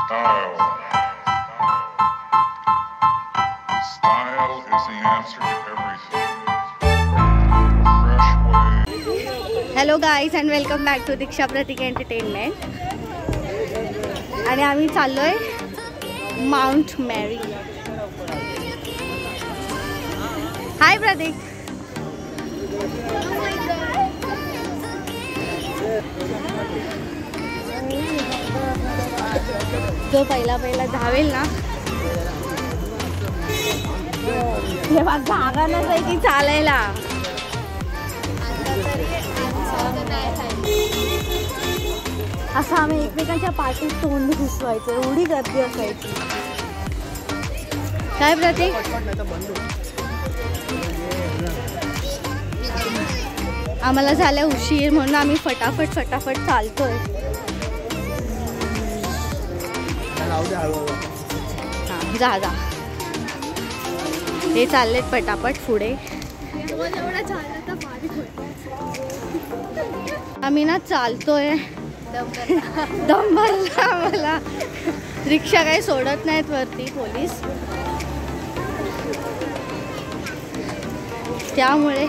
Style. Style is the answer to everything. A fresh way. Hello guys and welcome back to Diksha Prateek entertainment. आणि आम्ही चाललोय mount merry. हाय प्रतीक. जो पहिला धावेल ना तेव्हा जागा नसायची चालायला. असं आम्ही एकमेकांच्या पाठीत तोंड घुसवायचं, एवढी गर्दी असायची. काय प्रतीक? आम्हाला झालं उशीर म्हणून आम्ही फटाफट चालतोय. हां जा हे चाललेत पटापट पुढे. आम्ही ना चालतोय. दम भरला आम्हाला. रिक्षा काही सोडत नाहीत वरती पोलीस, त्यामुळे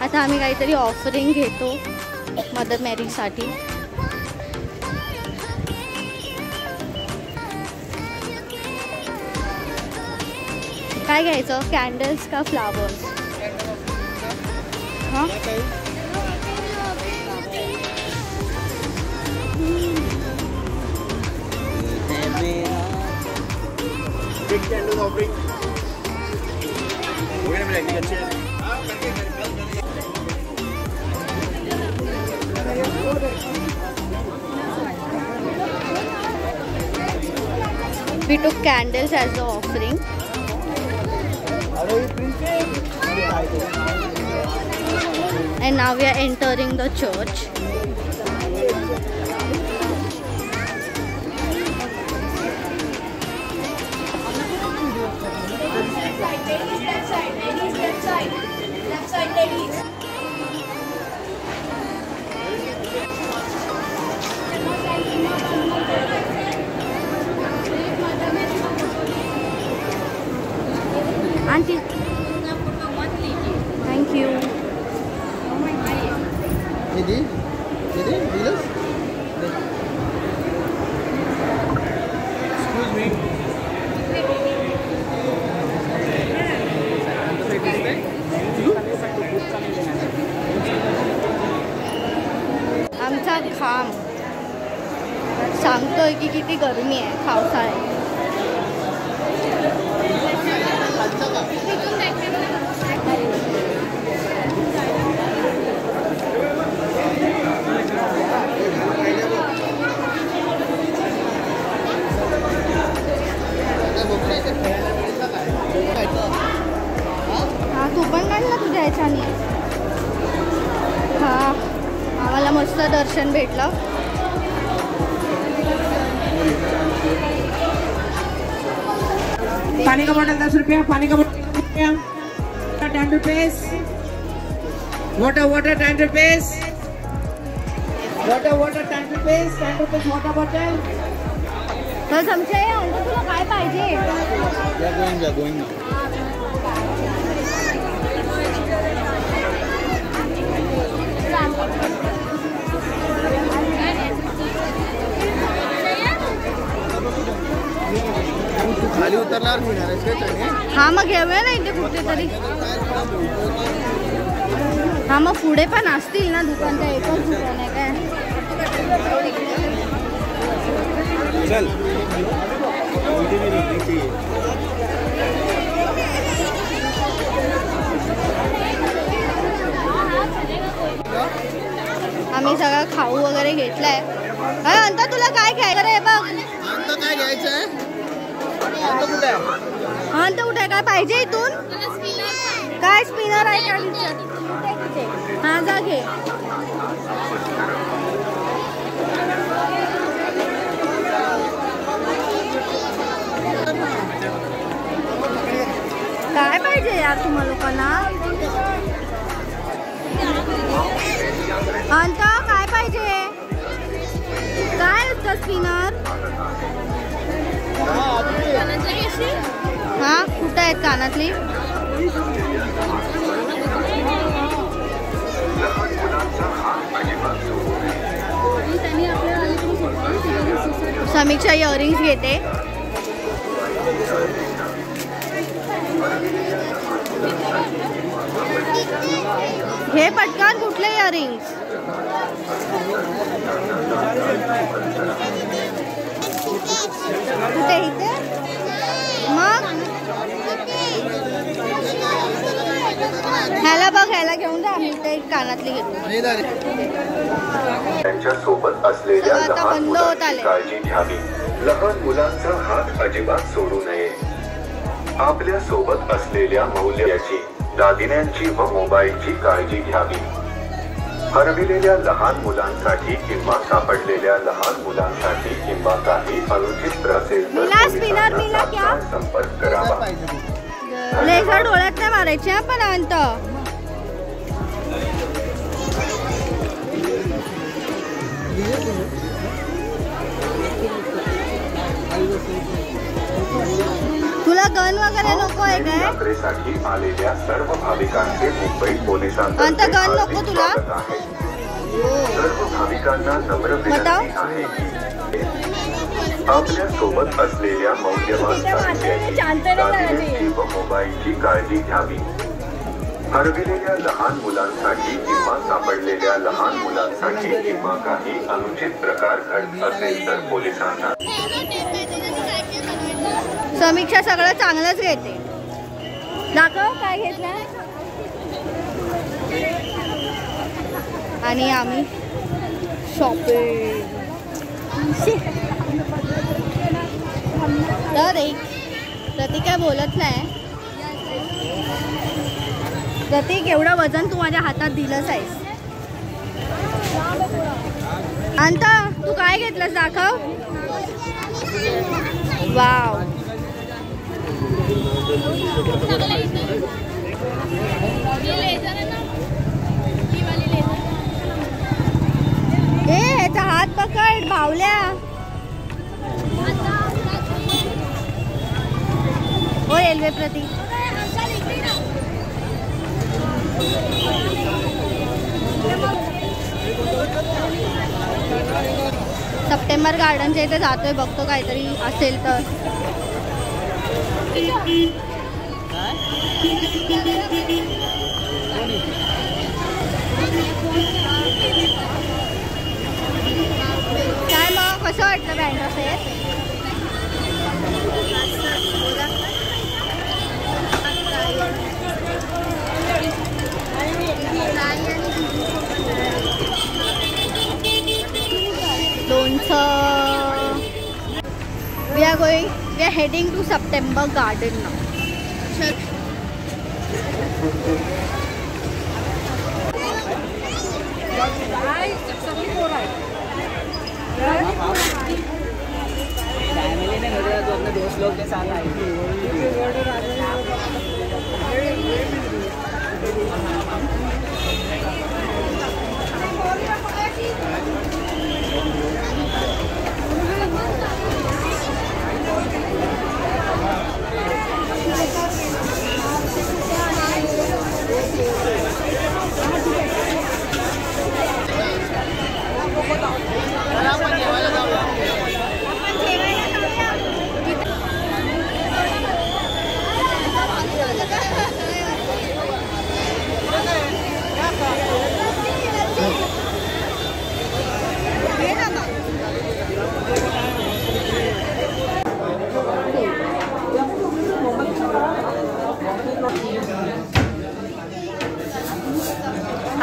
आता आम्ही काहीतरी ऑफरिंग घेतो मदर मॅरीसाठी. काय घ्यायचं? कॅन्डल्स का फ्लावर्स? हां we took candles as the offering. And now we are entering the church. Auntie, thank you. Excuse me. आमचा घाम सांगतोय की किती गरमी आहे, पावसाळा आहे. हा तू पण काढला तुझ्या ह्याच्याने. हा आम्हाला मस्त दर्शन भेटलं. पानी का बोतल 10 रुपया. पानी का बोतल 10 रुपया. 10 rupees. Water 10 rupees. Water 10 rupees. 10 rupees water bottle. तर समजा तुला काय पाहिजे? गोइंग खाली उतरल्यावर मिळणार. हा मग घेऊया ना इथे कुठेतरी. हा मग पुढे पण असतील ना दुकान, त्या एकच दुकान आहे काय? चल आम्ही सगळं खाऊ वगैरे घेतलाय. अंता तुला काय घ्यायचं रे? बघ काय घ्यायचंय? कुठे आहे? काय पाहिजे इथून? काय स्पिनर आहे का? हा जा घे. काय पाहिजे यार तुम्हा लोकांना? अंत काय पाहिजे? काय असतं स्पिनर? आहेत कानातली. समीक्षा इयरिंग्स घेते. हे पटकन कुठले इयरिंग्स? कुठे इथे? मग ह्याला बघ, ह्याला घेऊन जा. आम्ही इथे कानातली घेतो. त्यांच्या सोबत असलेल्या लहान मुलांची काळजी घ्यावी. लहान मुलांचा हात अजिबात सोडू नये. आपल्या सोबत असलेल्या मौल्याची, दागिन्यांची व मोबाईलची काळजी घ्यावी. हरविलेल्या लहान मुलांसाठी किंवा सापडलेल्या लहान मुलांसाठी किंवा काही अनुचित असेल तर संपर्क करावा. लेझर डोळ्यात नाही मारायचे आपण. अंत तुला गन वगैरे नको आहे काय? यात्रेसाठी आलेल्या सर्व भाविकांचे मुंबई पोलिसांतर्फे गन नको तुला? सर्व भाविकांना नम्र विनंती आहे आपल्या सोबत असलेल्या मौल्यवान साहित्याची व मोबाईलची काळजी घ्यावी. हरविलेल्या लहान मुलांसाठी किंवा सापडलेल्या लहान मुलांसाठी किंवा काही अनुचित प्रकार घडत असेल तर पोलिसांना. समीक्षा सगळं चांगलंच घेते. दाखव काय घेतलं. आणि आम्ही शॉपिंग. तर एक प्रतीक काय बोलत नाही. प्रतीक एवढं वजन तू माझ्या हातात दिलंच आहेस. अंत तू काय घेतलंस दाखव. वाव. ए ह्याचा हात पकड भावल्या. ओ रेल्वे प्रतीक. सप्टेंबर गार्डनच्या इथे जातोय. बघतो काहीतरी असेल तर. काय मग कसं वाटलं बँड्रा फेअर? लोणचं. We are heading to September Garden now. Family ने मेरे तो अपने दोस्त लोग के साथ आई थी.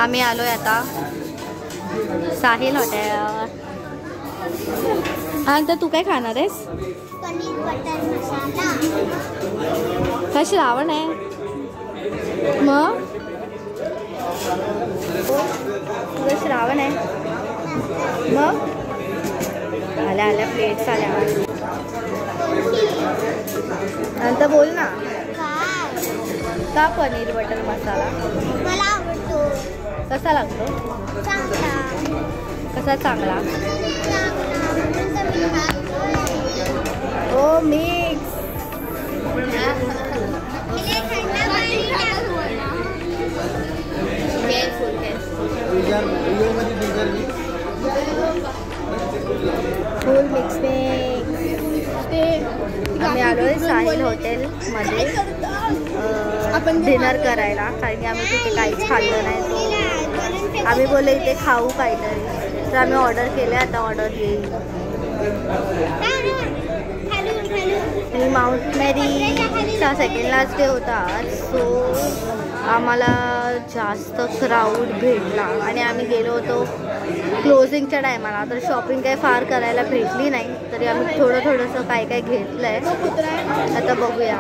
आम्ही आलोय आता साहिल हॉटेल. हा तर तू काय खाणार आहेस? पनीर बटर मसाला. काय श्रावण आहे मग? तुझं श्रावण आहे मग? आल्या आल्या प्लेट्स आल्या. नंतर बोल ना. का पनीर बटर मसाला मला आवडतो. कसा लागतो? चांगला. कसा चांगला? चांगला. ओ मिक्स. फुल मिक्स आम्ही आलोय साहिल हॉटेलमध्ये डिनर करायला, कारण की आम्ही तिथे काहीच खाल्लं नाही. तो आम्ही बोललो इथे खाऊ काहीतरी, तर आम्ही ऑर्डर केले. आता ऑर्डर येईल. आणि माउंट मेरीचा सेकंड लास्ट डे होता आज, सो आम्हाला जास्त क्राऊड भेटला आणि आम्ही गेलो होतो क्लोजिंगच्या टायमाला, तर शॉपिंग काही फार करायला भेटली नाही. तरी आम्ही थोडंसं काय काय घेतलं आहे. आता बघूया.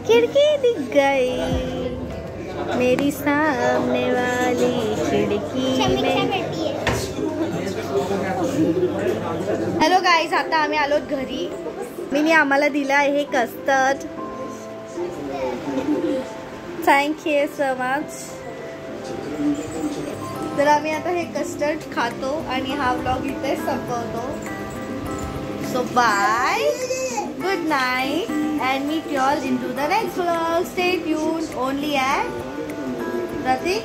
खिड़की दिख गई मेरी सामने वाली खिड़की में. हॅलो गाईज, आता आम्ही आलो घरी. मी आम्हाला दिलं आहे कस्टर्ड. Thank you so much. तर आम्ही आता हे कस्टर्ड खातो आणि हा व्लॉग इथे संपवतो. So bye, good night, and meet you all in to the next vlog. Stay tuned only at Prateek,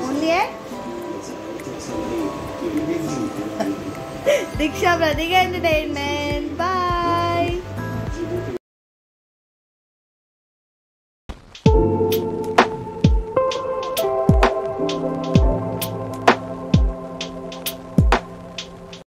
only at Diksha Prateek entertainment.